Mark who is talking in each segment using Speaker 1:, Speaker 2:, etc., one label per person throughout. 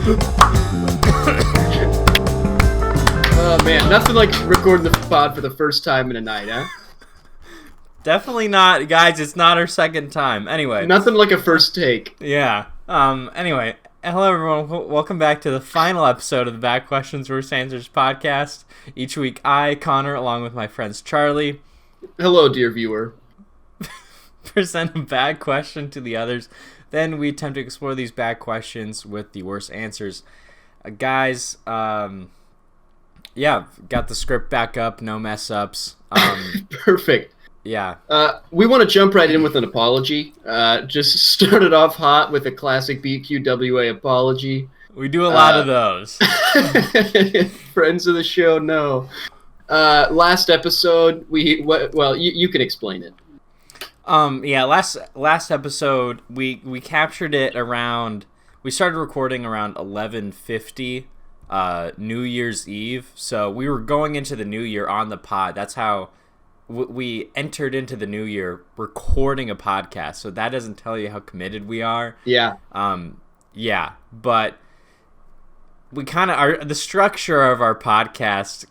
Speaker 1: Oh man, nothing like recording the pod for the first time in a night, huh?
Speaker 2: Definitely not, guys. It's not our second time. Anyway.
Speaker 1: Nothing like a first take.
Speaker 2: Yeah. Anyway, hello everyone. Welcome back to the final episode of the Bad Questions vs. Answers podcast. Each week, I, Connor, along with my friends Charlie,
Speaker 1: Hello, dear viewer.
Speaker 2: present a bad question to the others. Then we attempt to explore these bad questions with the worst answers. Guys, yeah, got the script back up. No mess ups.
Speaker 1: Perfect.
Speaker 2: Yeah.
Speaker 1: We want to jump right in with an apology. Just started off hot with a classic BQWA apology.
Speaker 2: We do a lot of those.
Speaker 1: Friends of the show know. Last episode, you can explain it.
Speaker 2: Yeah, last episode we captured it around. We started recording around 11:50, New Year's Eve. So we were going into the new year on the pod. That's how we entered into the new year recording a podcast. So that doesn't tell you how committed we are.
Speaker 1: Yeah.
Speaker 2: Yeah, but we kind of the structure of our podcast.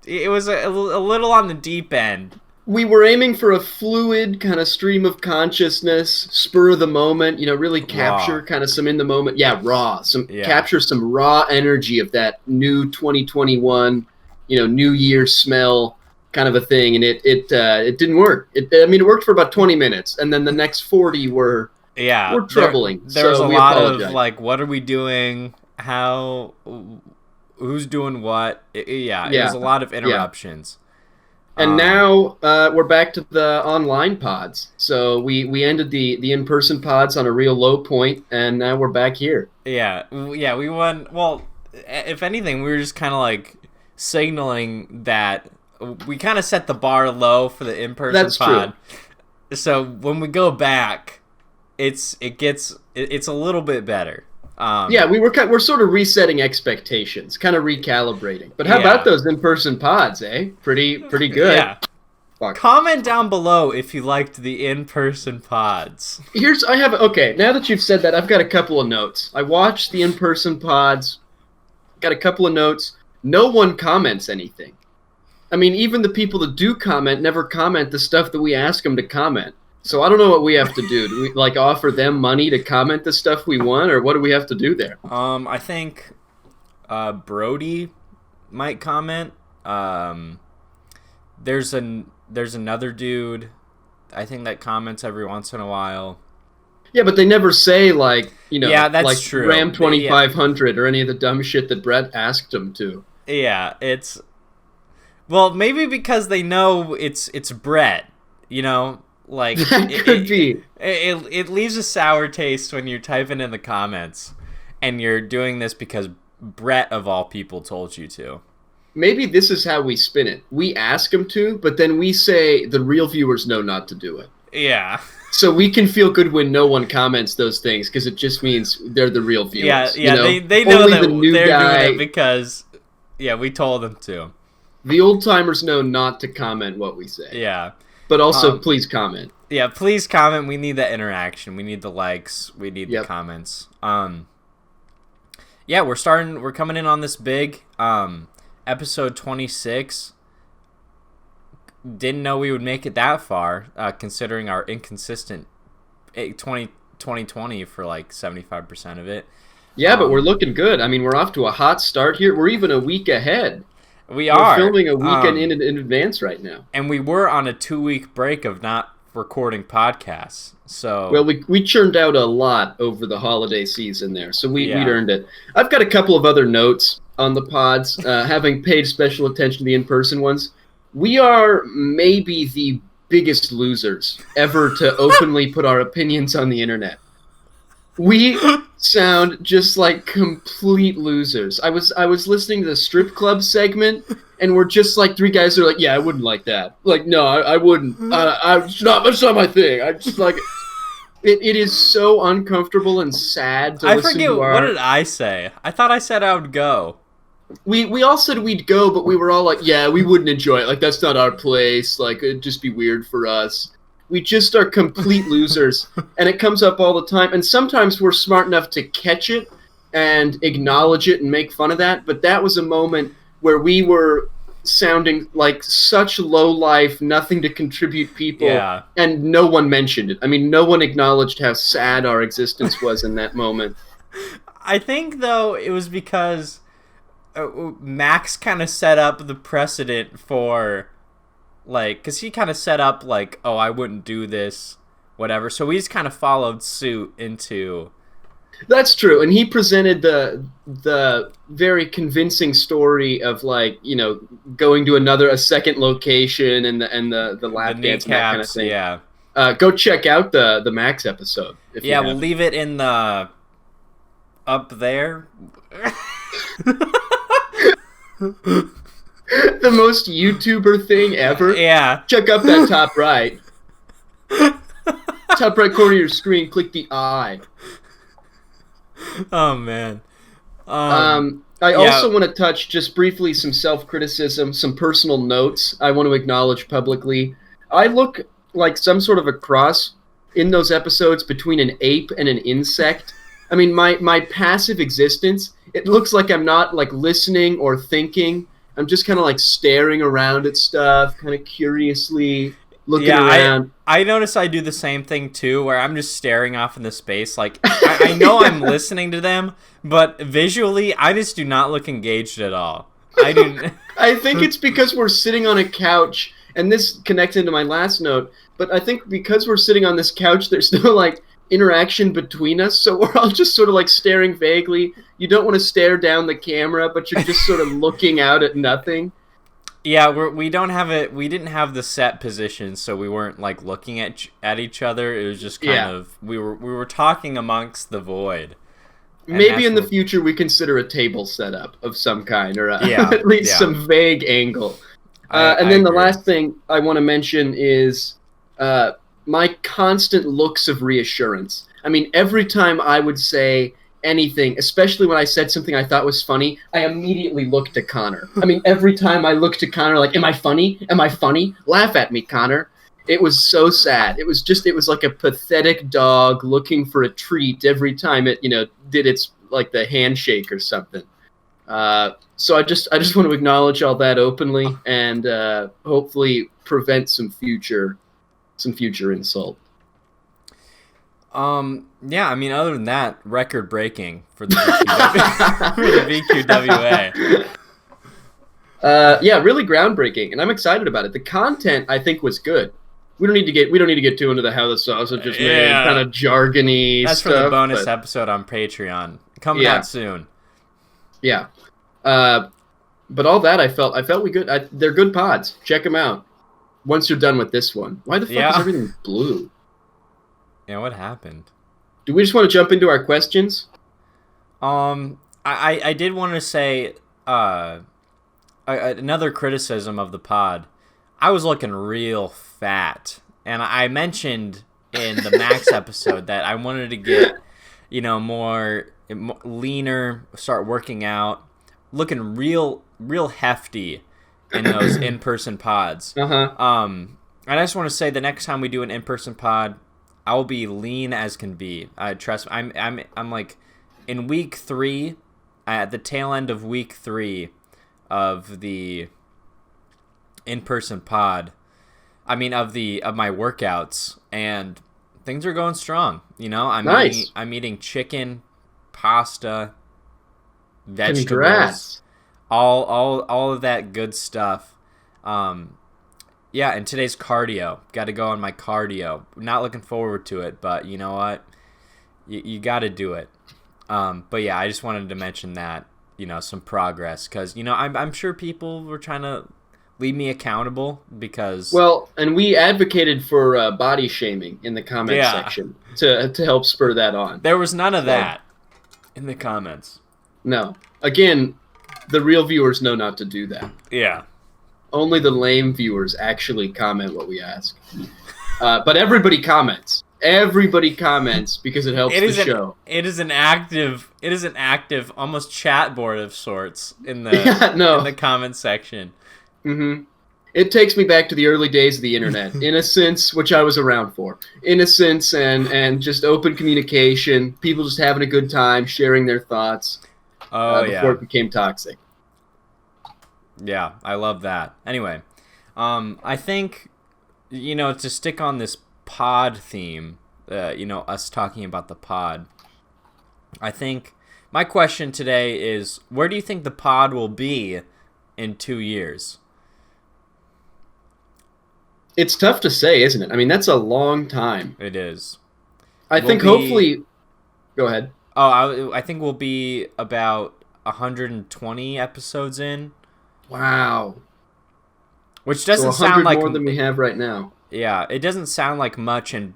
Speaker 2: It was a little on the deep end.
Speaker 1: We were aiming for a fluid kind of stream of consciousness, spur of the moment, really capture kind of some in the moment. Yeah, raw. Capture some raw energy of that new 2021, New Year smell kind of a thing. And it didn't work. It worked for about 20 minutes. And then the next 40 were troubling.
Speaker 2: There was a lot of like, what are we doing? How, who's doing what? It was a lot of interruptions.
Speaker 1: And now we're back to the online pods. So we ended the in-person pods on a real low point, and now we're back here.
Speaker 2: Yeah, we won. Well, if anything, we were just kind of like signaling that we kind of set the bar low for the in-person pod. True. So when we go back, it's a little bit better.
Speaker 1: We're sort of resetting expectations, kind of recalibrating. But how about those in-person pods, eh? Pretty good.
Speaker 2: Yeah. Fuck. Comment down below if you liked the in-person pods.
Speaker 1: Now that you've said that, I've got a couple of notes. I watched the in-person pods, got a couple of notes. No one comments anything. I mean, even the people that do comment never comment the stuff that we ask them to comment. So I don't know what we have to do. Do we offer them money to comment the stuff we want, or what do we have to do there?
Speaker 2: I think Brody might comment. There's another dude I think that comments every once in a while.
Speaker 1: Yeah, but they never say
Speaker 2: that's true.
Speaker 1: Ram 2500 or any of the dumb shit that Brett asked them to.
Speaker 2: Yeah, maybe because they know it's Brett, Like
Speaker 1: that could be.
Speaker 2: It leaves a sour taste when you're typing in the comments, and you're doing this because Brett of all people told you to.
Speaker 1: Maybe this is how we spin it. We ask them to, but then we say the real viewers know not to do it.
Speaker 2: Yeah.
Speaker 1: So we can feel good when no one comments those things because it just means they're the real viewers.
Speaker 2: Yeah. They know only that the new they're guy, doing it because we told them to.
Speaker 1: The old timers know not to comment what we say.
Speaker 2: Yeah.
Speaker 1: But also, please comment.
Speaker 2: Yeah, please comment. We need that interaction. We need the likes. We need the comments. We're coming in on this big. Episode 26. Didn't know we would make it that far, considering our inconsistent 2020 for like 75% of it.
Speaker 1: Yeah, but we're looking good. I mean, we're off to a hot start here. We're even a week ahead.
Speaker 2: We're
Speaker 1: filming a weekend in advance right now.
Speaker 2: And we were on a 2-week break of not recording podcasts. So
Speaker 1: we churned out a lot over the holiday season there, so we earned it. I've got a couple of other notes on the pods, having paid special attention to the in-person ones. We are maybe the biggest losers ever to openly put our opinions on the internet. We sound just like complete losers. I was listening to the strip club segment, and we're just like three guys that are like, yeah, I wouldn't like that. Like, no, I wouldn't. It's not my thing. I just like it is so uncomfortable and sad to listen to
Speaker 2: what did I say? I thought I said I would go.
Speaker 1: We all said we'd go, but we were all like, yeah, we wouldn't enjoy it. Like, that's not our place. Like, it'd just be weird for us. We just are complete losers, and it comes up all the time. And sometimes we're smart enough to catch it, and acknowledge it and make fun of that, but that was a moment where we were sounding like such low life, nothing to contribute people, and no one mentioned it. I mean, no one acknowledged how sad our existence was in that moment.
Speaker 2: I think, though, it was because Max kind of set up the precedent for, like, because he kind of set up, like, oh, I wouldn't do this, whatever. So we just kind of followed suit into...
Speaker 1: That's true, and he presented the very convincing story of, like, you know, going to a second location and the lap dance and that kind of thing.
Speaker 2: Yeah.
Speaker 1: Go check out the Max episode.
Speaker 2: Yeah, we'll leave it in the up there.
Speaker 1: The most YouTuber thing ever.
Speaker 2: Yeah.
Speaker 1: Check out that top right. Top right corner of your screen. Click the I.
Speaker 2: Oh man.
Speaker 1: I also want to touch just briefly some self-criticism, some personal notes I want to acknowledge publicly. I look like some sort of a cross in those episodes between an ape and an insect. I mean, my passive existence, it looks like I'm not like listening or thinking. I'm just kind of like staring around at stuff, kind of curiously looking around.
Speaker 2: I notice I do the same thing too, where I'm just staring off into space. Like, I know I'm listening to them, but visually, I just do not look engaged at all. I
Speaker 1: think it's because we're sitting on a couch, and this connects into my last note, but I think because we're sitting on this couch, there's no, like, interaction between us, so we're all just sort of, like, staring vaguely. You don't want to stare down the camera, but you're just sort of looking out at nothing.
Speaker 2: Yeah, we don't have it. We didn't have the set position, so we weren't like looking at each other. It was just kind of we were talking amongst the void.
Speaker 1: Maybe in the future we consider a table setup of some kind, or at least some vague angle. And then the last thing I want to mention is my constant looks of reassurance. I mean, every time I would say anything, especially when I said something I thought was funny, I immediately looked to Connor. I mean, every time I looked to Connor, like, am I funny? Am I funny? Laugh at me, Connor. It was so sad. It was like a pathetic dog looking for a treat every time it, you know, did its, like, the handshake or something. So I just want to acknowledge all that openly and hopefully prevent some future insult.
Speaker 2: Yeah, I mean, other than that, record breaking for the VQWA.
Speaker 1: Yeah, really groundbreaking, and I'm excited about it. The content, I think, was good. We don't need to get too into the how the sausage is made, kind of jargony
Speaker 2: That's
Speaker 1: stuff.
Speaker 2: That's for the bonus episode on Patreon coming out soon.
Speaker 1: Yeah, but all that I felt we good. They're good pods. Check them out. Once you're done with this one, why the fuck is everything blue?
Speaker 2: Yeah, what happened?
Speaker 1: Do we just want to jump into our questions?
Speaker 2: I did want to say another criticism of the pod. I was looking real fat, and I mentioned in the Max episode that I wanted to get, you know, more leaner, start working out, looking real hefty in those in-person pods. And I just want to say the next time we do an in-person pod, I'll be lean as can be. Trust me. I'm like in week 3, at the tail end of week 3 of the in-person pod. I mean of my workouts, and things are going strong. You know, I'm eating chicken, pasta, vegetables,
Speaker 1: Congrats.
Speaker 2: all of that good stuff. Yeah, and today's cardio. Got to go on my cardio. Not looking forward to it, but you know what? You got to do it. But yeah, I just wanted to mention that, you know, some progress, because, you know, I'm sure people were trying to leave me accountable because...
Speaker 1: Well, and we advocated for body shaming in the comment section to help spur that on.
Speaker 2: There was none of that in the comments.
Speaker 1: No. Again, the real viewers know not to do that.
Speaker 2: Yeah.
Speaker 1: Only the lame viewers actually comment what we ask. But everybody comments. Everybody comments because it helps the show.
Speaker 2: It is an active, almost chat board of sorts in the in the comment section.
Speaker 1: Mm-hmm. It takes me back to the early days of the internet. Innocence, which I was around for. Innocence and just open communication. People just having a good time, sharing their thoughts. Before it became toxic.
Speaker 2: Yeah, I love that. Anyway, I think, to stick on this pod theme, us talking about the pod, I think my question today is, where do you think the pod will be in 2 years?
Speaker 1: It's tough to say, isn't it? I mean, that's a long time.
Speaker 2: It is.
Speaker 1: I think hopefully... Go ahead.
Speaker 2: Oh, I think we'll be about 120 episodes in.
Speaker 1: Wow.
Speaker 2: Which doesn't sound like...
Speaker 1: more than we have right now.
Speaker 2: Yeah, it doesn't sound like much in,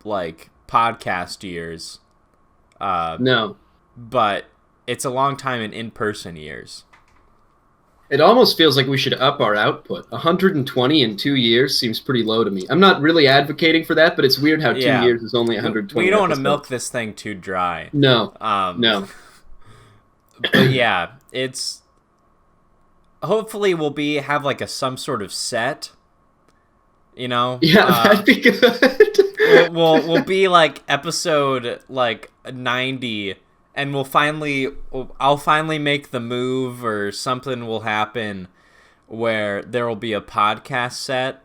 Speaker 2: podcast years.
Speaker 1: No.
Speaker 2: But it's a long time in in-person years.
Speaker 1: It almost feels like we should up our output. 120 in 2 years seems pretty low to me. I'm not really advocating for that, but it's weird how 2 years is only 120.
Speaker 2: We don't want to milk this thing too dry.
Speaker 1: No. No.
Speaker 2: But yeah, it's... Hopefully we'll have some sort of set,
Speaker 1: Yeah, that'd be good.
Speaker 2: we'll be episode 90, and I'll finally make the move, or something will happen where there will be a podcast set.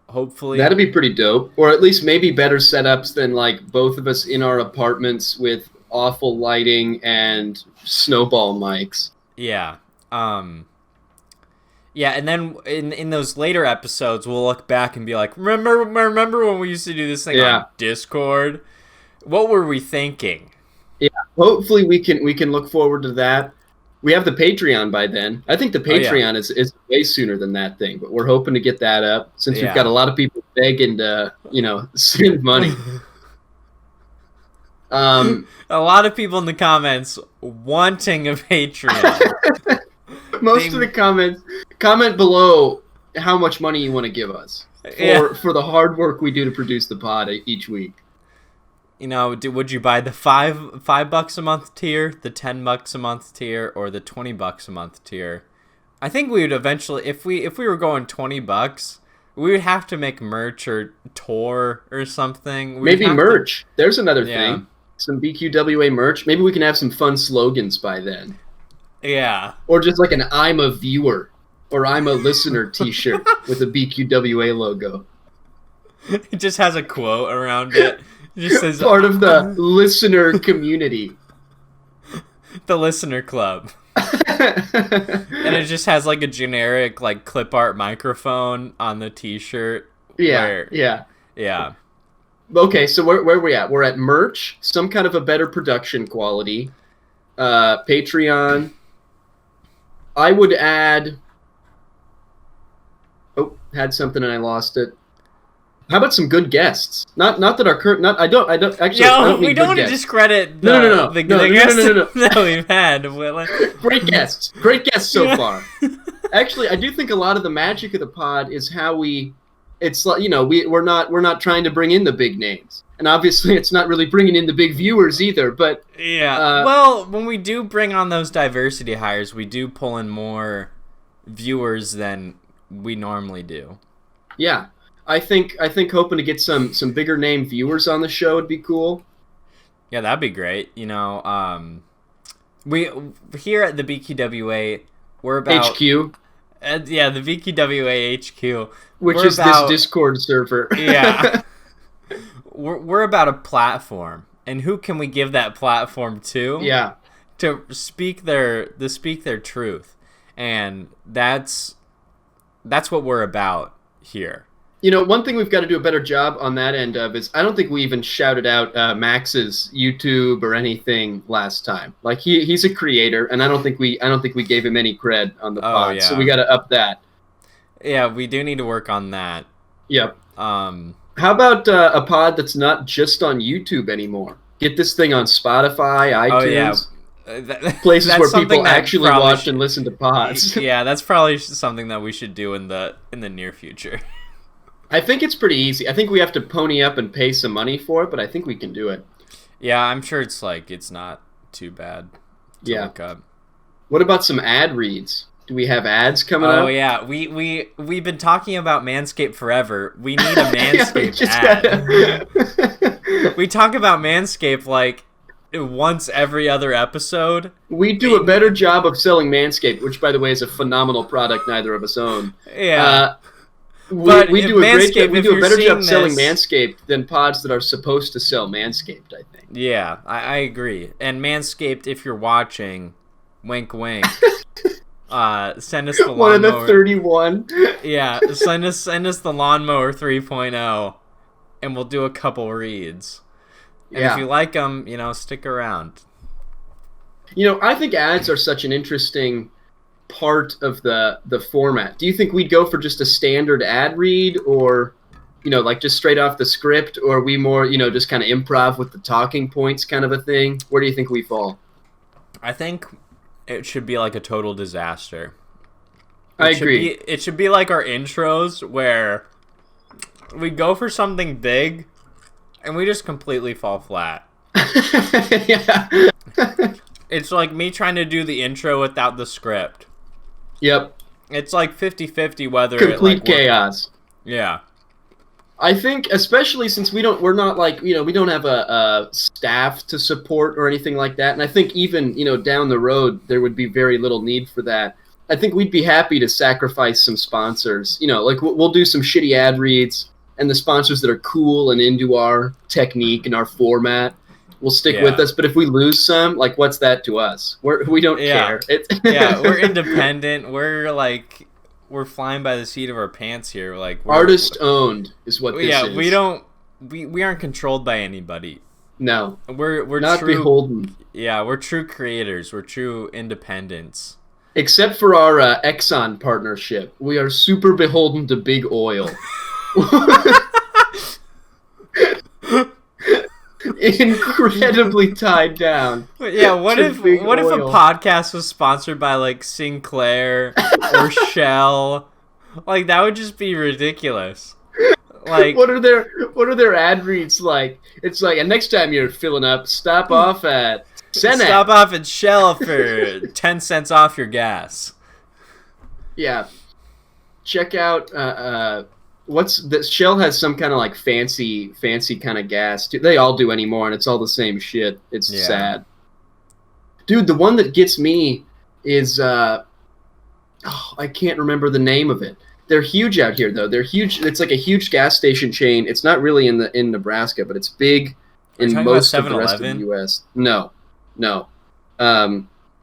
Speaker 2: Hopefully.
Speaker 1: That'd be pretty dope. Or at least maybe better setups than both of us in our apartments with awful lighting and snowball mics.
Speaker 2: Yeah. Yeah, and then in those later episodes, we'll look back and be like, remember when we used to do this thing on Discord? What were we thinking?
Speaker 1: Yeah, hopefully we can look forward to that. We have the Patreon by then. I think the Patreon is way sooner than that thing, but we're hoping to get that up since we've got a lot of people begging to, send money.
Speaker 2: A lot of people in the comments wanting a Patreon.
Speaker 1: Most of the comments comment below how much money you want to give us for the hard work we do to produce the pod each week.
Speaker 2: Would you buy the $5 a month tier, the $10 a month tier, or the $20 a month tier? I think we would eventually, if we were going $20, we would have to make merch or tour or something.
Speaker 1: Maybe merch. There's another thing. Some BQWA merch. Maybe we can have some fun slogans by then.
Speaker 2: Yeah.
Speaker 1: Or just an I'm a viewer or I'm a listener t-shirt with a BQWA logo.
Speaker 2: It just has a quote around it. It just says,
Speaker 1: part of the listener community.
Speaker 2: The listener club. And it just has a generic clip art microphone on the t-shirt.
Speaker 1: Yeah.
Speaker 2: Yeah.
Speaker 1: Okay, so where are we at? We're at merch, some kind of a better production quality, Patreon. I would add... Oh, had something and I lost it. How about some good guests? Not that our current... I don't
Speaker 2: we don't want to discredit the guests that we've had.
Speaker 1: Great guests. Great guests so far. Actually, I do think a lot of the magic of the pod is how we... It's we're not trying to bring in the big names, and obviously it's not really bringing in the big viewers either. But
Speaker 2: well, when we do bring on those diversity hires, we do pull in more viewers than we normally do.
Speaker 1: Yeah, I think hoping to get some bigger name viewers on the show would be cool.
Speaker 2: Yeah, that'd be great. We here at the BQWA, we're about
Speaker 1: HQ.
Speaker 2: The BQWA HQ.
Speaker 1: Which is this Discord server.
Speaker 2: Yeah. We're about a platform. And who can we give that platform to?
Speaker 1: Yeah.
Speaker 2: To speak their truth. And that's what we're about here.
Speaker 1: One thing we've got to do a better job on that end of is I don't think we even shouted out Max's YouTube or anything last time. He's a creator, and I don't think we gave him any cred on the pod. So we got to up that.
Speaker 2: Yeah, we do need to work on that.
Speaker 1: Yep. How about a pod that's not just on YouTube anymore? Get this thing on Spotify, iTunes. Places where people actually watch and listen to pods.
Speaker 2: Yeah, that's probably something that we should do in the near future.
Speaker 1: I think it's pretty easy. I think we have to pony up and pay some money for it, but I think we can do it.
Speaker 2: Yeah, I'm sure it's not too bad to look up.
Speaker 1: What about some ad reads? Do we have ads coming up?
Speaker 2: Oh yeah, we've been talking about Manscaped forever. We need a Manscaped ad. We talk about Manscaped like once every other episode.
Speaker 1: We do a better job of selling Manscaped, which, by the way, is a phenomenal product neither of us own.
Speaker 2: Yeah.
Speaker 1: We do a great job. We do a better job selling Manscaped than pods that are supposed to sell Manscaped, I think.
Speaker 2: Yeah, I agree. And Manscaped, if you're watching, wink wink. Send us the lawnmower.
Speaker 1: One of the 31.
Speaker 2: Yeah, send us the lawnmower 3.0, and we'll do a couple reads. And if you like them, stick around.
Speaker 1: I think ads are such an interesting part of the format. Do you think we'd go for just a standard ad read, or like just straight off the script, or are we more just kind of improv with the talking points kind of a thing? Where do you think we fall?
Speaker 2: I think it should be like a total disaster.
Speaker 1: I agree.
Speaker 2: It should be like our intros where we go for something big and we just completely fall flat.
Speaker 1: Yeah.
Speaker 2: It's like me trying to do the intro without the script.
Speaker 1: Yep.
Speaker 2: It's like 50-50 whether
Speaker 1: complete chaos.
Speaker 2: Yeah.
Speaker 1: I think, especially since we don't have a staff to support or anything like that, and I think even down the road there would be very little need for that. I think we'd be happy to sacrifice some sponsors. Like we'll do some shitty ad reads, and the sponsors that are cool and into our technique and our format will stick with us. But if we lose some, like, what's that to us? We don't care.
Speaker 2: We're independent. We're flying by the seat of our pants here. Like
Speaker 1: artist owned is what this is.
Speaker 2: We aren't controlled by anybody.
Speaker 1: No.
Speaker 2: We're
Speaker 1: not
Speaker 2: true,
Speaker 1: beholden.
Speaker 2: Yeah, we're true creators. We're true independents.
Speaker 1: Except for our Exxon partnership. We are super beholden to big oil. Incredibly tied down.
Speaker 2: Yeah, what if a podcast was sponsored by like Sinclair or Shell? Like that would just be ridiculous. Like
Speaker 1: what are their ad reads like? It's like, and next time you're filling up, stop off at Cenex.
Speaker 2: Stop off at Shell for 10 cents off your gas.
Speaker 1: Yeah. Check out Shell has some kind of like fancy kind of gas too. They all do anymore, and it's all the same shit. It's sad. Dude, the one that gets me is I can't remember the name of it. They're huge out here though. They're huge. It's like a huge gas station chain. It's not really in Nebraska, but it's big in most of the rest of the US. No.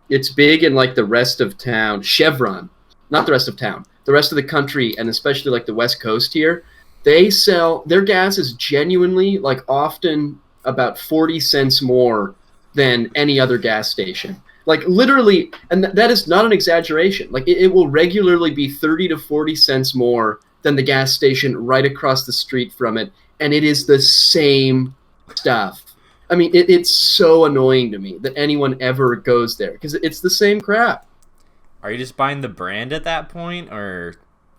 Speaker 1: It's big in like the rest of town. Chevron, not the rest of town. The rest of the country, and especially like the West Coast here, they sell their gas is genuinely like often about 40 cents more than any other gas station. Like literally, and that is not an exaggeration. Like it will regularly be 30 to 40 cents more than the gas station right across the street from it, and it is the same stuff. I mean, it's so annoying to me that anyone ever goes there because it's the same crap.
Speaker 2: Are you just buying the brand at that point, or?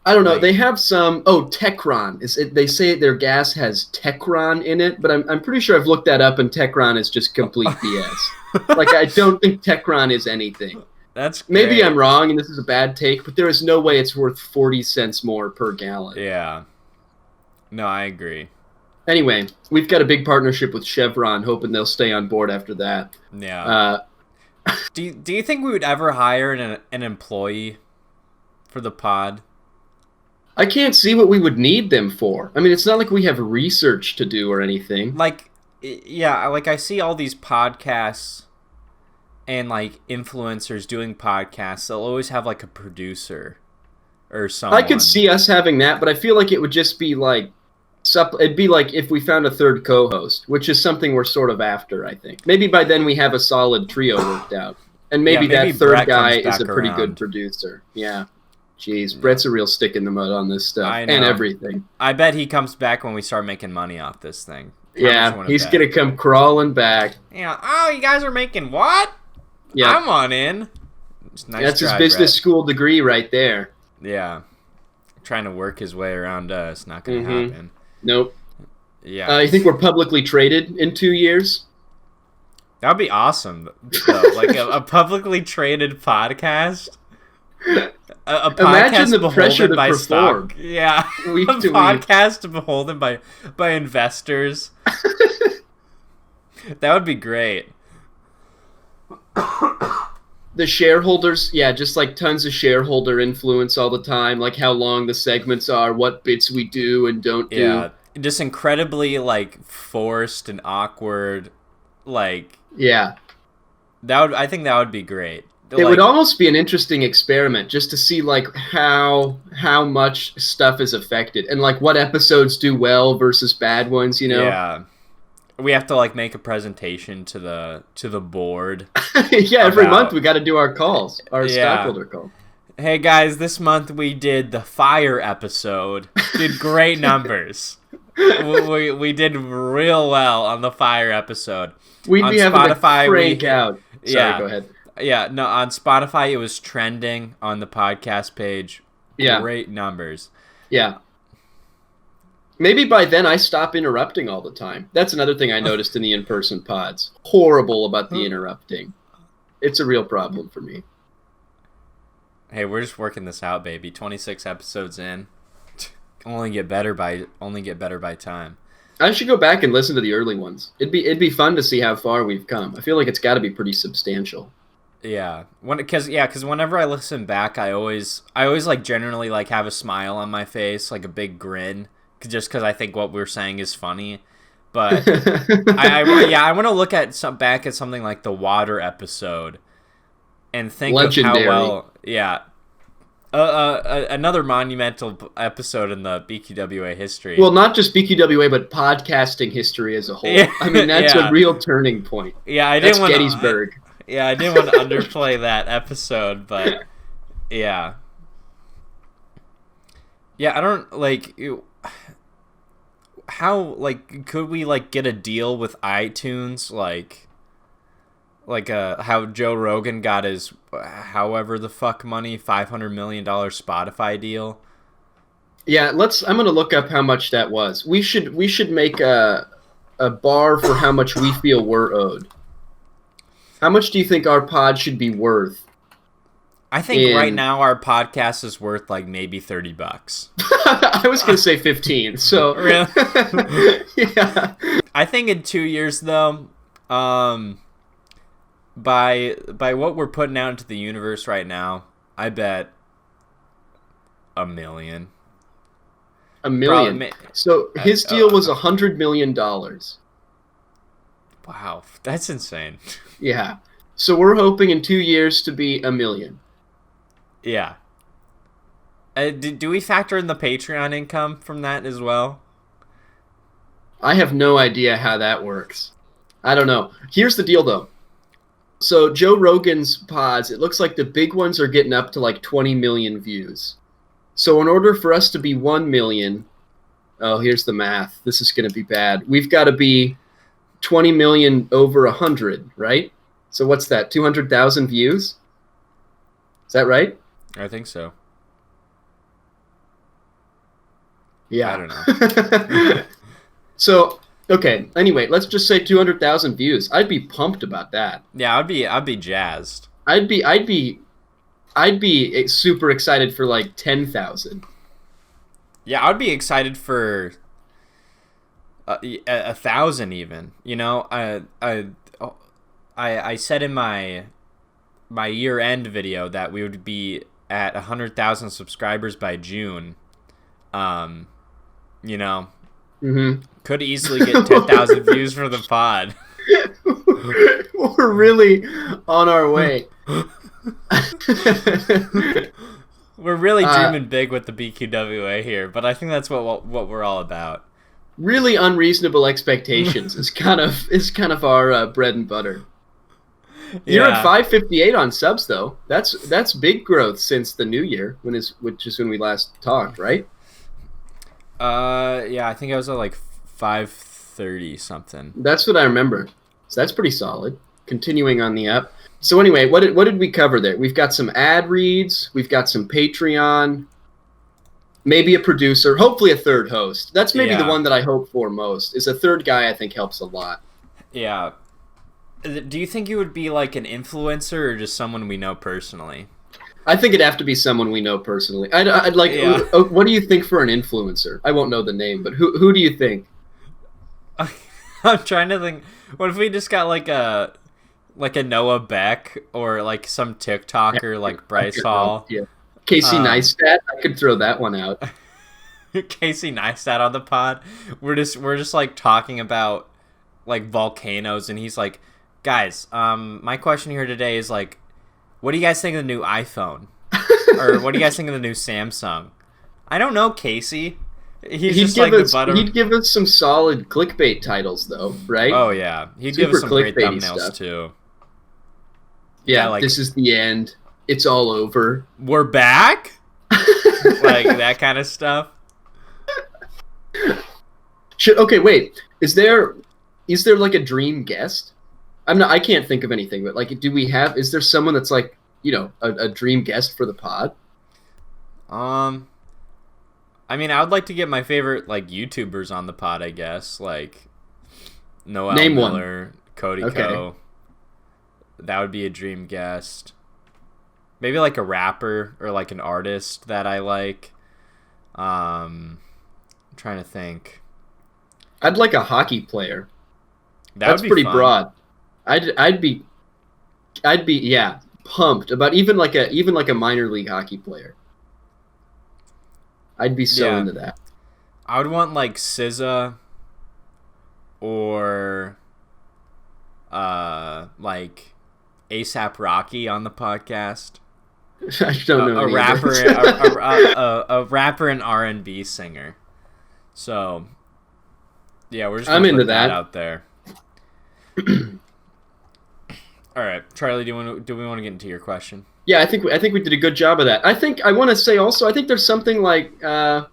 Speaker 1: I don't know. They have some. Oh, Techron. They say their gas has Techron in it, but I'm pretty sure I've looked that up, and Techron is just complete BS. Like I don't think Techron is anything.
Speaker 2: That's great.
Speaker 1: Maybe I'm wrong, and this is a bad take, but there is no way it's worth 40 cents more per gallon.
Speaker 2: Yeah. No, I agree.
Speaker 1: Anyway, we've got a big partnership with Chevron, hoping they'll stay on board after that.
Speaker 2: Yeah. Do you think we would ever hire an employee for the pod?
Speaker 1: I can't see what we would need them for. I mean, it's not like we have research to do or anything.
Speaker 2: Like, yeah, like I see all these podcasts and like influencers doing podcasts. They'll always have like a producer or someone.
Speaker 1: I could see us having that, but I feel like it would just be like it'd be like if we found a third co-host, which is something we're sort of after, I think. Maybe by then we have a solid trio worked out. And maybe that third
Speaker 2: Brett
Speaker 1: guy is a pretty good producer. Yeah. Jeez, Brett's a real stick in the mud on this stuff and everything.
Speaker 2: I bet he comes back when we start making money off this thing.
Speaker 1: Yeah, he's going to come crawling back.
Speaker 2: Yeah. Oh, you guys are making what?
Speaker 1: Yeah.
Speaker 2: I'm on in. Nice.
Speaker 1: That's his business school degree right there.
Speaker 2: Yeah. Trying to work his way around us. Not going to happen.
Speaker 1: Nope.
Speaker 2: Yeah.
Speaker 1: You think we're publicly traded in 2 years?
Speaker 2: That would be awesome. Though. Like a publicly traded podcast. A
Speaker 1: Imagine
Speaker 2: podcast
Speaker 1: the pressure
Speaker 2: beholden
Speaker 1: to
Speaker 2: by
Speaker 1: perform.
Speaker 2: stock. Yeah,
Speaker 1: Week
Speaker 2: a
Speaker 1: to week.
Speaker 2: podcast beholden by investors. That would be great.
Speaker 1: The shareholders, yeah, just like tons of shareholder influence all the time, like how long the segments are, what bits we do and don't do.
Speaker 2: Yeah, just incredibly like forced and awkward. Like,
Speaker 1: Yeah.
Speaker 2: I think that would be great.
Speaker 1: It would almost be an interesting experiment just to see like how much stuff is affected and like what episodes do well versus bad ones, you know?
Speaker 2: Yeah. We have to like make a presentation to the board.
Speaker 1: Yeah, every month we got to do our calls, our stockholder call.
Speaker 2: Hey guys, this month we did the fire episode. Did great numbers. we did real well on the fire episode.
Speaker 1: We'd
Speaker 2: on
Speaker 1: be having
Speaker 2: Spotify,
Speaker 1: to crank out. Sorry, go ahead.
Speaker 2: Yeah, no, on Spotify it was trending on the podcast page.
Speaker 1: Yeah.
Speaker 2: Great numbers.
Speaker 1: Yeah. Maybe by then I stop interrupting all the time. That's another thing I noticed in the in-person pods. Horrible about the interrupting. It's a real problem for me.
Speaker 2: Hey, we're just working this out, baby. 26 episodes in. Only get better by time.
Speaker 1: I should go back and listen to the early ones. It'd be fun to see how far we've come. I feel like it's got to be pretty substantial.
Speaker 2: Yeah, because whenever I listen back, I always like generally like have a smile on my face, like a big grin, just because I think what we're saying is funny. But I want to look at back at something like the water episode, and think
Speaker 1: Legendary.
Speaker 2: of how well, yeah. Another monumental episode in the BQWA history.
Speaker 1: Well, not just BQWA, but podcasting history as a whole.
Speaker 2: Yeah,
Speaker 1: I mean, that's a real turning point.
Speaker 2: Yeah,
Speaker 1: that's Gettysburg.
Speaker 2: I didn't want to underplay that episode, but yeah. Yeah, I don't like how like could we like get a deal with iTunes like how Joe Rogan got his however the fuck money $500 million Spotify deal.
Speaker 1: Yeah, I'm gonna look up how much that was. We should make a bar for how much we feel we're owed. How much do you think our pod should be worth?
Speaker 2: I think right now our podcast is worth like maybe $30.
Speaker 1: I was gonna say 15. So
Speaker 2: really?
Speaker 1: Yeah.
Speaker 2: I think in 2 years though, by what we're putting out into the universe right now, I bet $1 million.
Speaker 1: $1 million. So his deal was $100 million.
Speaker 2: Wow, that's insane.
Speaker 1: Yeah. So we're hoping in 2 years to be $1 million.
Speaker 2: Yeah. Do we factor in the Patreon income from that as well?
Speaker 1: I have no idea how that works. I don't know. Here's the deal, though. So Joe Rogan's pods, it looks like the big ones are getting up to like 20 million views. So in order for us to be 1 million, oh, here's the math. This is going to be bad. We've got to be 20 million over 100, right? So what's that? 200,000 views? Is that right?
Speaker 2: I think so.
Speaker 1: Yeah.
Speaker 2: I don't know.
Speaker 1: So, okay. Anyway, let's just say 200,000 views. I'd be pumped about that.
Speaker 2: Yeah, I'd be jazzed.
Speaker 1: I'd be super excited for like 10,000.
Speaker 2: Yeah, I'd be excited for 1,000 even. You know, I said in my year-end video that we would be at 100,000 subscribers by June. You know, could easily get 10,000 views for the pod.
Speaker 1: We're really on our way.
Speaker 2: We're really dreaming big with the BQWA here, but I think that's what we're all about.
Speaker 1: Really unreasonable expectations is kind of our bread and butter. You're at 558 on subs though. That's big growth since the new year, which is when we last talked, right?
Speaker 2: Yeah, I think I was at like 530 something.
Speaker 1: That's what I remember. So that's pretty solid. Continuing on the up. So anyway, what did we cover there? We've got some ad reads. We've got some Patreon. Maybe a producer. Hopefully a third host. That's maybe the one that I hope for most. Is a third guy I think helps a lot.
Speaker 2: Yeah. Do you think you would be like an influencer or just someone we know personally?
Speaker 1: I think it'd have to be someone we know personally. I'd like.
Speaker 2: Yeah.
Speaker 1: What do you think for an influencer? I won't know the name, but who do you think?
Speaker 2: I'm trying to think. What if we just got like a Noah Beck or like some TikToker like Bryce Hall?
Speaker 1: Yeah. Casey Neistat. I could throw that one out.
Speaker 2: Casey Neistat on the pod. We're just like talking about like volcanoes, and he's like, guys, my question here today is like, what do you guys think of the new iPhone? Or what do you guys think of the new Samsung? I don't know, Casey. He'd
Speaker 1: give us some solid clickbait titles, though, right?
Speaker 2: Oh yeah, he'd give us some great thumbnails stuff. Too.
Speaker 1: Yeah, like, this is the end. It's all over.
Speaker 2: We're back. Like that kind of stuff.
Speaker 1: Okay, wait. Is there like a dream guest? I can't think of anything, but like, is there someone that's like, a dream guest for the pod?
Speaker 2: I mean, I would like to get my favorite like YouTubers on the pod, I guess, like Noel Miller, Cody Ko. That would be a dream guest. Maybe like a rapper or like an artist that I like. I'm trying to think.
Speaker 1: I'd like a hockey player.
Speaker 2: That's
Speaker 1: pretty
Speaker 2: fun.
Speaker 1: Broad. I'd be pumped about even like a minor league hockey player. I'd be so into that.
Speaker 2: I would want like SZA or like ASAP Rocky on the podcast.
Speaker 1: I don't know.
Speaker 2: A rapper, a rapper and R&B singer. So, yeah, we're just gonna put that out there. All right, Charlie, do we want to get into your question?
Speaker 1: Yeah, I think we did a good job of that. I want to say also, I think there's something like I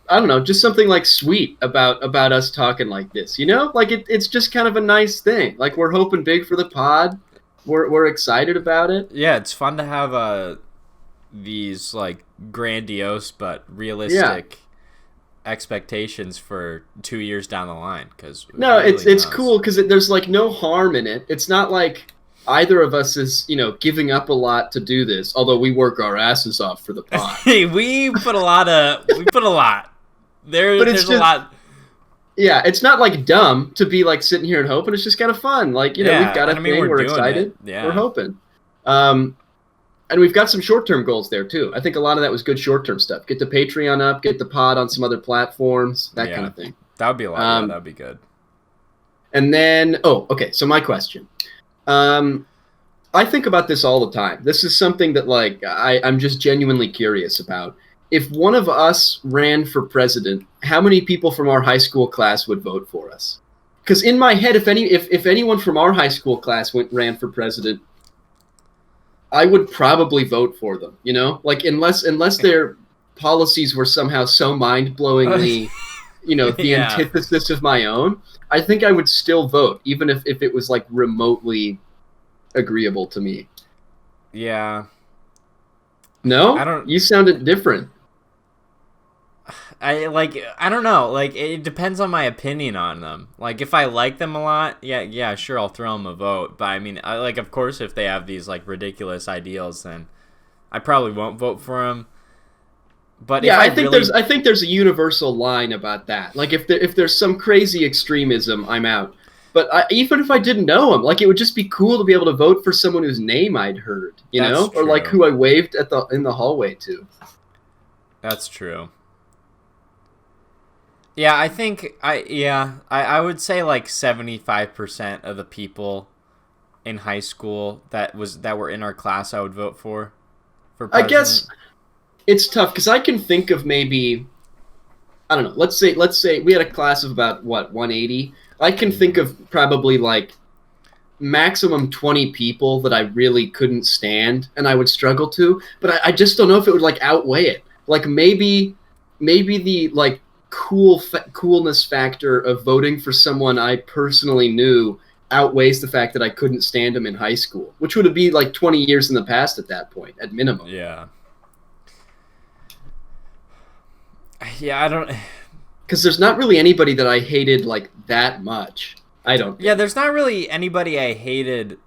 Speaker 1: don't know, just something like sweet about us talking like this. Like it's just kind of a nice thing. Like we're hoping big for the pod. We're excited about it.
Speaker 2: Yeah, it's fun to have these like grandiose but realistic expectations for 2 years down the line. Because
Speaker 1: it's cool because there's like no harm in it. It's not like either of us is giving up a lot to do this. Although we work our asses off for the pod.
Speaker 2: we put a lot. There's a lot.
Speaker 1: Yeah, it's not like dumb to be like sitting here and hoping. It's just kind of fun. Like, we've got a thing. We're excited.
Speaker 2: Yeah.
Speaker 1: We're hoping. And we've got some short-term goals there too. I think a lot of that was good short-term stuff. Get the Patreon up, get the pod on some other platforms, that kind of thing.
Speaker 2: That would be a lot. That would be good.
Speaker 1: And then, so my question. I think about this all the time. This is something that like I'm just genuinely curious about. If one of us ran for president, how many people from our high school class would vote for us? Because in my head, if anyone from our high school class ran for president, I would probably vote for them. Like unless their policies were somehow so mind-blowingly, the antithesis of my own, I think I would still vote, even if it was like remotely agreeable to me.
Speaker 2: Yeah.
Speaker 1: No? You sounded different.
Speaker 2: I don't know. Like, it depends on my opinion on them. Like, if I like them a lot, yeah, sure, I'll throw them a vote. But I mean, of course, if they have these like ridiculous ideals, then I probably won't vote for them. But
Speaker 1: yeah, I think there's a universal line about that. Like, if there's some crazy extremism, I'm out. But even if I didn't know him, like, it would just be cool to be able to vote for someone whose name I'd heard, or like who I waved in the hallway to.
Speaker 2: That's true. Yeah, I think I would say like 75% of the people in high school that were in our class I would vote for president.
Speaker 1: I guess it's tough because I can think of maybe, I don't know, let's say we had a class of about 180. I can think of probably like maximum 20 people that I really couldn't stand and I would struggle to, but I just don't know if it would like outweigh it. Like maybe the like coolness factor of voting for someone I personally knew outweighs the fact that I couldn't stand him in high school, which would be like 20 years in the past at that point, at minimum.
Speaker 2: Yeah, I don't...
Speaker 1: Because there's not really anybody that I hated like that much. I don't think.
Speaker 2: Yeah, there's not really anybody I hated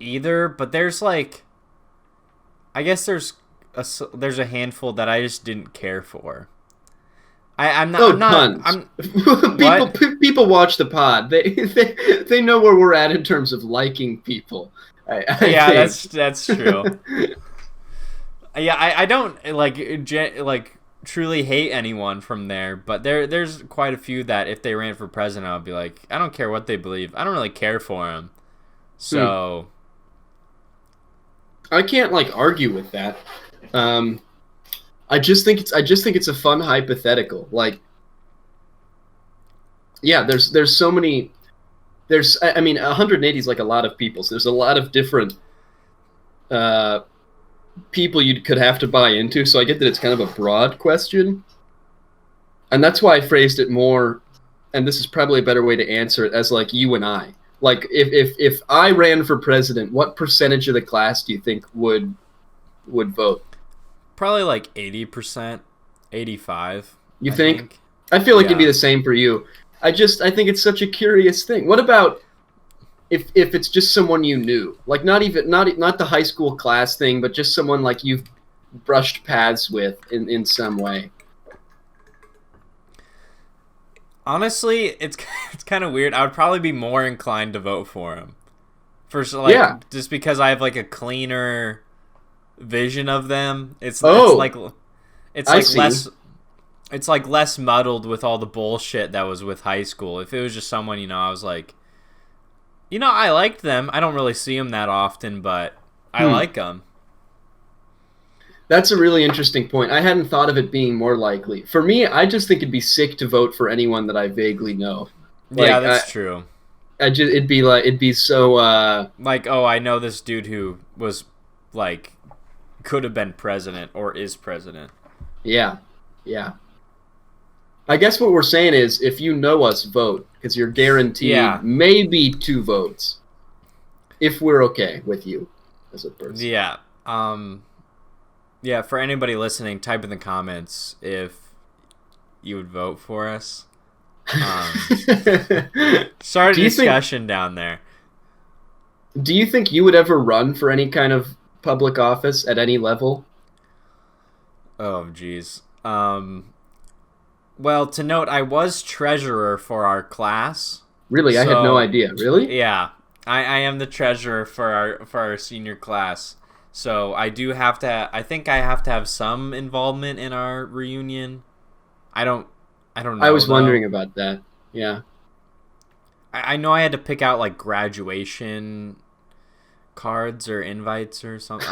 Speaker 2: either, but there's like... I guess there's a handful that I just didn't care for. I'm not.
Speaker 1: Tons. People watch the pod. They know where we're at in terms of liking people. I think.
Speaker 2: that's true. Yeah, I don't like truly hate anyone from there, but there's quite a few that if they ran for president, I'd be like, I don't care what they believe. I don't really care for them. So
Speaker 1: I can't argue with that. I just think it's a fun hypothetical. Yeah, there's so many. I mean, 180 is like a lot of people. So there's a lot of different people you could have to buy into. So I get that it's kind of a broad question, and that's why I phrased it more. And this is probably a better way to answer it as you and I. If I ran for president, what percentage of the class do you think would vote?
Speaker 2: Probably 80%, 85%.
Speaker 1: You think? I feel like it'd be the same for you. I think it's such a curious thing. What about if it's just someone you knew, not the high school class thing, but just someone you've brushed paths with in some way?
Speaker 2: Honestly, it's kind of weird. I would probably be more inclined to vote for him. Just because I have a cleaner vision of them. It's less muddled with all the bullshit that was with high school. If it was just someone, I was like, I liked them. I don't really see them that often, but I like them.
Speaker 1: That's a really interesting point. I hadn't thought of it being more likely. For me, I just think it'd be sick to vote for anyone that I vaguely know.
Speaker 2: Yeah, that's true.
Speaker 1: It'd be so
Speaker 2: I know this dude who was could have been president or is president.
Speaker 1: Yeah. I guess what we're saying is, if you know us, vote, because you're guaranteed maybe 2 votes if we're okay with you as a person.
Speaker 2: Yeah. Yeah, for anybody listening, type in the comments if you would vote for us. Start a discussion down there.
Speaker 1: Do you think you would ever run for any kind of public office at any level?
Speaker 2: Oh, geez. Well, to note, I was treasurer for our class.
Speaker 1: Really? I had no idea. Really?
Speaker 2: Yeah. I am the treasurer for our senior class. So I think I have to have some involvement in our reunion. I don't know.
Speaker 1: I was wondering about that. Yeah.
Speaker 2: I know I had to pick out graduation cards or invites or something.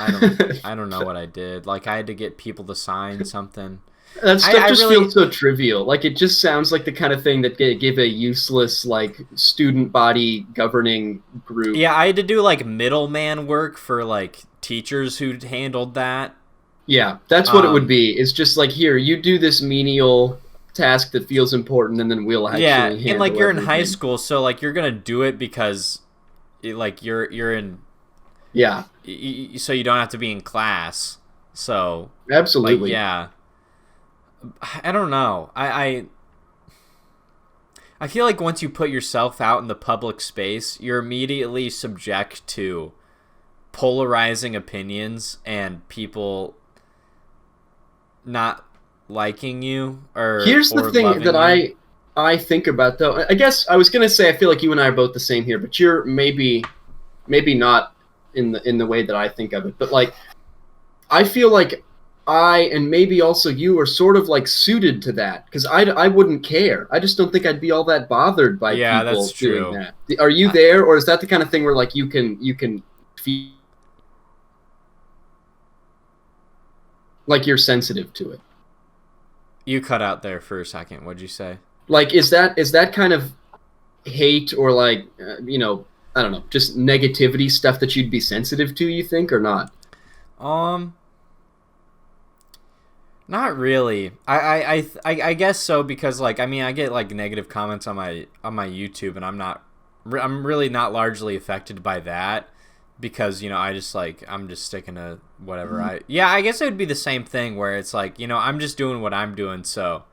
Speaker 2: I don't know what I did. I had to get people to sign something.
Speaker 1: That stuff feels so trivial. It just sounds like the kind of thing that give a useless student body governing group.
Speaker 2: Yeah, I had to do middleman work for teachers who handled that.
Speaker 1: Yeah, that's what it would be. It's just here, you do this menial task that feels important, and then we'll actually handle
Speaker 2: and you're everything. In high school, so you're gonna do it because you're in.
Speaker 1: Yeah.
Speaker 2: So you don't have to be in class. So
Speaker 1: absolutely.
Speaker 2: Yeah. I don't know. I feel like once you put yourself out in the public space, you're immediately subject to polarizing opinions and people not liking you or
Speaker 1: here's the thing that I think about, though. I guess I was gonna say I feel like you and I are both the same here, but you're maybe not in the way that I think of it. But I feel like I and maybe also you are sort of suited to that, because I wouldn't care. I just don't think I'd be all that bothered by people
Speaker 2: that's true.
Speaker 1: doing that. Are you there, or is that the kind of thing where you can feel you're sensitive to it?
Speaker 2: You cut out there for a second. What'd you say?
Speaker 1: Is that kind of hate or I don't know, just negativity stuff that you'd be sensitive to, you think, or not?
Speaker 2: Not really. I guess so, because I get negative comments on my YouTube, and I'm really not largely affected by that, because I just I'm just sticking to whatever I guess it would be the same thing where it's I'm just doing what I'm doing, so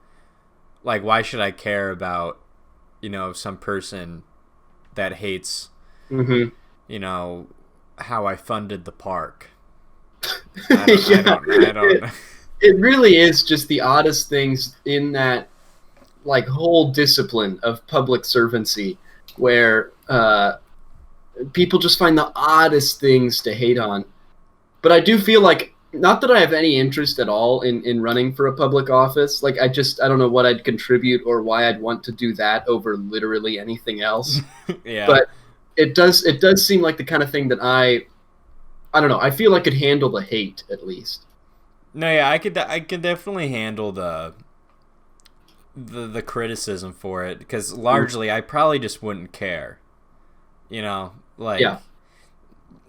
Speaker 2: why should I care about some person that hates how I funded the park. I don't.
Speaker 1: It really is just the oddest things in that like whole discipline of public servancy, where people just find the oddest things to hate on. But I do feel like, not that I have any interest at all in running for a public office. Like I don't know what I'd contribute or why I'd want to do that over literally anything else.
Speaker 2: Yeah.
Speaker 1: But it does seem like the kind of thing that I don't know. I feel I could handle the hate at least.
Speaker 2: No, yeah, I could definitely handle the criticism for it, because largely I probably just wouldn't care. You know, like
Speaker 1: Yeah.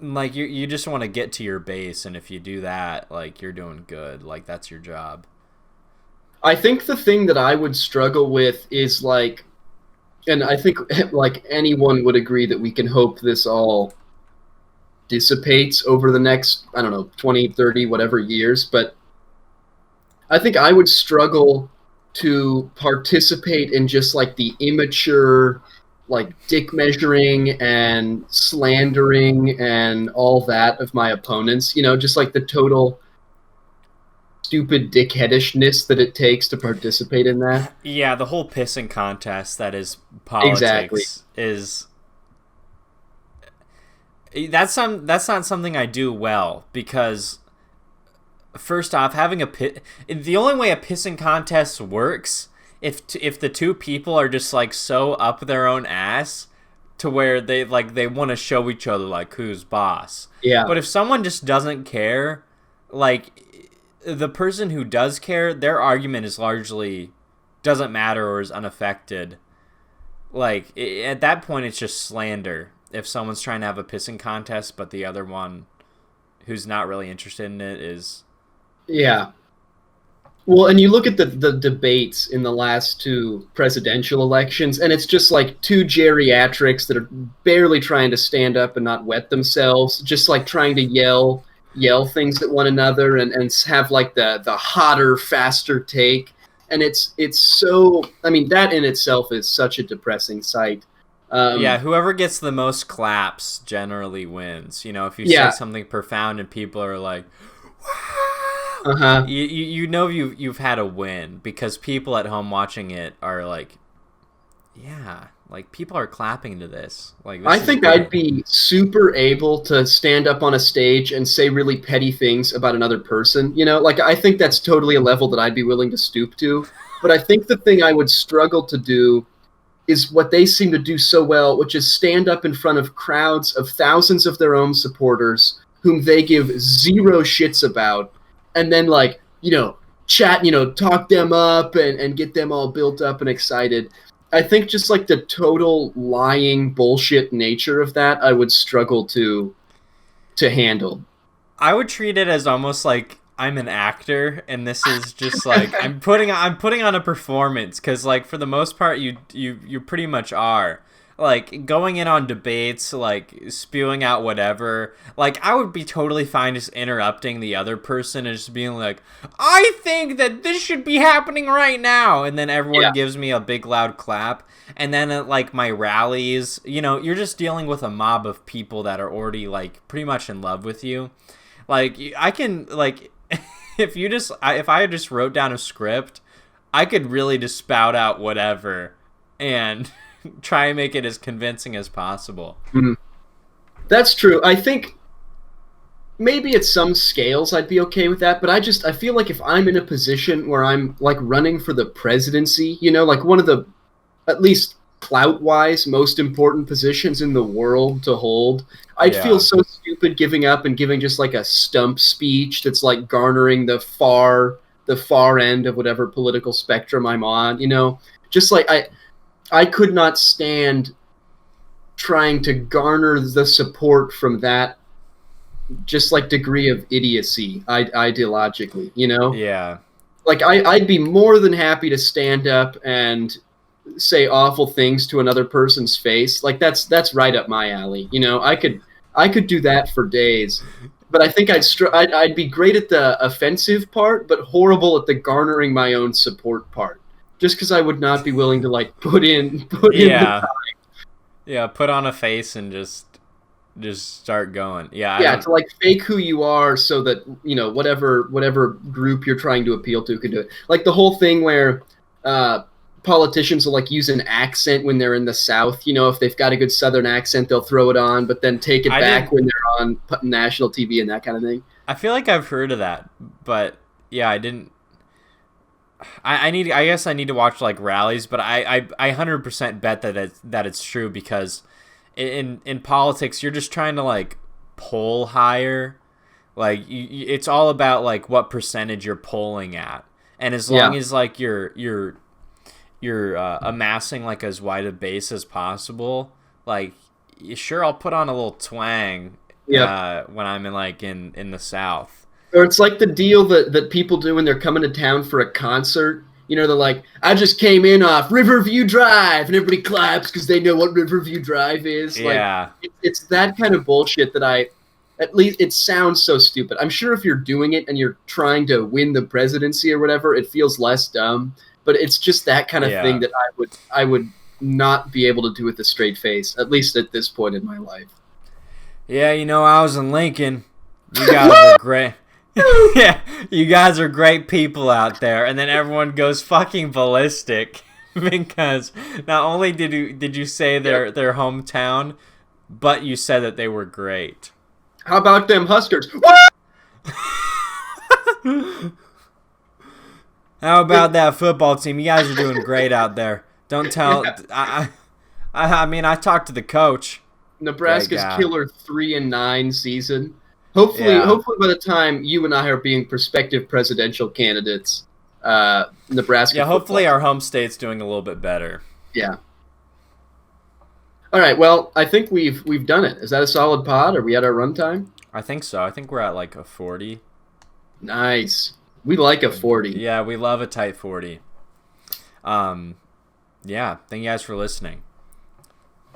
Speaker 2: like you just want to get to your base, and if you do that, like, you're doing good. Like, that's your job.
Speaker 1: I think the thing that I would struggle with is like, and I think like anyone would agree that we can hope this all dissipates over the next, I don't know, 20, 30, whatever years, but I think I would struggle to participate in just like the immature, like dick measuring and slandering and all that of my opponents, you know, just like the total stupid dickheadishness that it takes to participate in that.
Speaker 2: Yeah, the whole pissing contest that is politics
Speaker 1: Exactly.
Speaker 2: is that's not something I do well, because first off, having the only way a pissing contest works if the two people are just like so up their own ass to where they want to show each other like who's boss.
Speaker 1: Yeah.
Speaker 2: But if someone just doesn't care, like the person who does care, their argument is largely doesn't matter or is unaffected. Like at that point, it's just slander. If someone's trying to have a pissing contest, but the other one who's not really interested in it is...
Speaker 1: Yeah. Well, and you look at the debates in the last two presidential elections, and it's just like two geriatrics that are barely trying to stand up and not wet themselves, just like trying to yell things at one another and have like the hotter, faster take. And it's so, I mean, that in itself is such a depressing sight.
Speaker 2: Yeah, whoever gets the most claps generally wins. You know, if you say something profound and people are like, wow,
Speaker 1: uh-huh.
Speaker 2: you know you've had a win, because people at home watching it are like, yeah, like people are clapping to this. Like, this
Speaker 1: I
Speaker 2: is
Speaker 1: think
Speaker 2: great.
Speaker 1: I'd be super able to stand up on a stage and say really petty things about another person. You know, like I think that's totally a level that I'd be willing to stoop to. But I think the thing I would struggle to do is what they seem to do so well, which is stand up in front of crowds of thousands of their own supporters whom they give zero shits about, and then like, you know, chat, you know, talk them up and get them all built up and excited. I think just like the total lying bullshit nature of that, I would struggle to handle.
Speaker 2: I would treat it as almost like I'm an actor, and this is just like I'm putting on a performance, because like for the most part you pretty much are. Like going in on debates, like spewing out whatever, like I would be totally fine just interrupting the other person and just being like, I think that this should be happening right now, and then everyone gives me a big loud clap. And then at like my rallies, you know, you're just dealing with a mob of people that are already like pretty much in love with you. Like I can like if I just wrote down a script, I could really just spout out whatever and try and make it as convincing as possible.
Speaker 1: Mm-hmm. That's true. I think maybe at some scales I'd be okay with that, but I feel like if I'm in a position where I'm like running for the presidency, you know, like one of the, at least clout-wise, most important positions in the world to hold, I'd feel so stupid giving up and giving just like a stump speech that's like garnering the far end of whatever political spectrum I'm on, you know? Just like I could not stand trying to garner the support from that just like degree of idiocy ideologically, you know?
Speaker 2: Yeah.
Speaker 1: Like I'd be more than happy to stand up and say awful things to another person's face. Like that's right up my alley. You know, I could do that for days. But I think I'd be great at the offensive part, but horrible at the garnering my own support part. Just because I would not be willing to like put in the time.
Speaker 2: Yeah, put on a face and just just start going. Yeah.
Speaker 1: Yeah, to like fake who you are so that, you know, whatever group you're trying to appeal to can do it. Like the whole thing where politicians will like use an accent when they're in the South. You know, if they've got a good Southern accent, they'll throw it on, but then take it back when they're on national TV and that kind of thing.
Speaker 2: I feel like I've heard of that, but yeah, I didn't. I guess I need to watch like rallies, but I 100% bet that it's true, because in politics you're just trying to like poll higher, like it's all about like what percentage you're polling at, and as long as like you're amassing like as wide a base as possible, like sure, I'll put on a little twang when I'm in the South.
Speaker 1: Or it's like the deal that people do when they're coming to town for a concert. You know, they're like, I just came in off Riverview Drive, and everybody claps because they know what Riverview Drive is.
Speaker 2: Yeah.
Speaker 1: Like, it's that kind of bullshit that at least it sounds so stupid. I'm sure if you're doing it and you're trying to win the presidency or whatever, it feels less dumb. But it's just that kind of thing that I would not be able to do with a straight face, at least at this point in my life.
Speaker 2: Yeah, you know, I was in Lincoln. You guys are great. Yeah, you guys are great people out there, and then everyone goes fucking ballistic because not only did you say their hometown, but you said that they were great.
Speaker 1: How about them Huskers?
Speaker 2: How about that football team? You guys are doing great out there. Don't tell. Yeah. I mean, I talked to the coach.
Speaker 1: Nebraska's killer 3-9 season. Hopefully by the time you and I are being prospective presidential candidates, Nebraska.
Speaker 2: Yeah, hopefully our home state's doing a little bit better.
Speaker 1: Yeah. All right. Well, I think we've done it. Is that a solid pod? Are we at our runtime?
Speaker 2: I think so. I think we're at like a 40.
Speaker 1: Nice. We like a 40.
Speaker 2: Yeah, we love a tight 40. Yeah. Thank you guys for listening.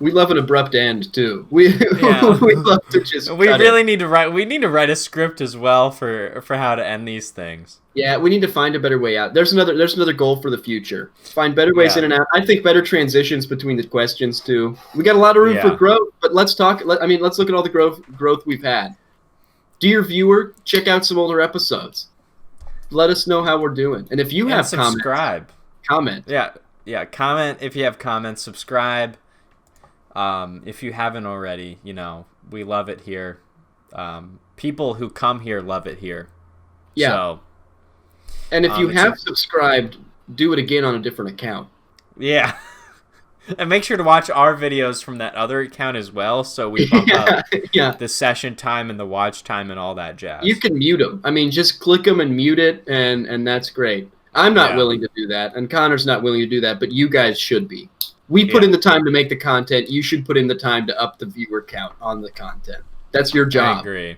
Speaker 1: We love an abrupt end too. We love to just.
Speaker 2: We really need to write. We need to write a script as well for how to end these things.
Speaker 1: Yeah, we need to find a better way out. There's another goal for the future. Find better ways in and out. I think better transitions between the questions too. We got a lot of room for growth, but let's talk. Let's look at all the growth we've had. Dear viewer, check out some older episodes. Let us know how we're doing, and if you have
Speaker 2: subscribe.
Speaker 1: Comment.
Speaker 2: Yeah. Comment if you have comments. Subscribe. If you haven't already, you know, we love it here. People who come here love it here.
Speaker 1: Yeah.
Speaker 2: So,
Speaker 1: and if you have subscribed, do it again on a different account.
Speaker 2: Yeah. And make sure to watch our videos from that other account as well, so we bump up the session time and the watch time and all that jazz.
Speaker 1: You can mute them. I mean, just click them and mute it, and that's great. I'm not willing to do that, and Connor's not willing to do that, but you guys should be. We put in the time to make the content. You should put in the time to up the viewer count on the content. That's your job.
Speaker 2: I agree.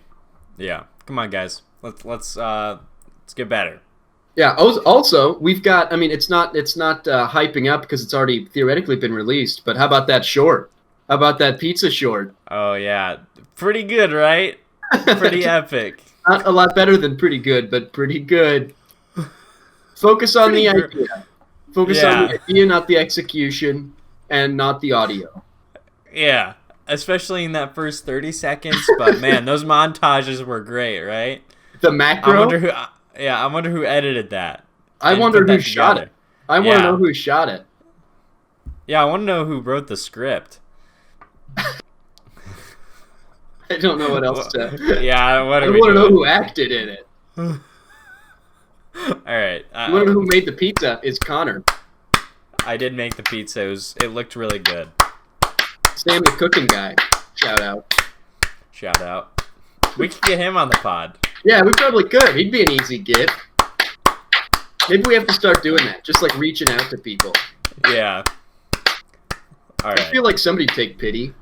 Speaker 2: Yeah. Come on, guys. Let's get better.
Speaker 1: Yeah. Also, we've got. I mean, it's not hyping up because it's already theoretically been released. But how about that short? How about that pizza short?
Speaker 2: Oh yeah, pretty good, right? Pretty epic.
Speaker 1: Not a lot better than pretty good, but pretty good. Focus on the idea. Focus on the idea, not the execution. And not the audio.
Speaker 2: Yeah, especially in that first 30 seconds. But man, those montages were great, right?
Speaker 1: The macro.
Speaker 2: I wonder who edited that.
Speaker 1: I wonder who shot it. I want to know who shot it.
Speaker 2: Yeah, I want to know who wrote the script.
Speaker 1: I don't know what else to.
Speaker 2: Yeah,
Speaker 1: I want to know who acted in it.
Speaker 2: All right.
Speaker 1: You want to know who made the pizza? It's Connor.
Speaker 2: I did make the pizza. It looked really good.
Speaker 1: Sam, the cooking guy. Shout out.
Speaker 2: We could get him on the pod.
Speaker 1: Yeah, we probably could. He'd be an easy get. Maybe we have to start doing that. Just like reaching out to people.
Speaker 2: Yeah. All right.
Speaker 1: I feel like somebody'd take pity.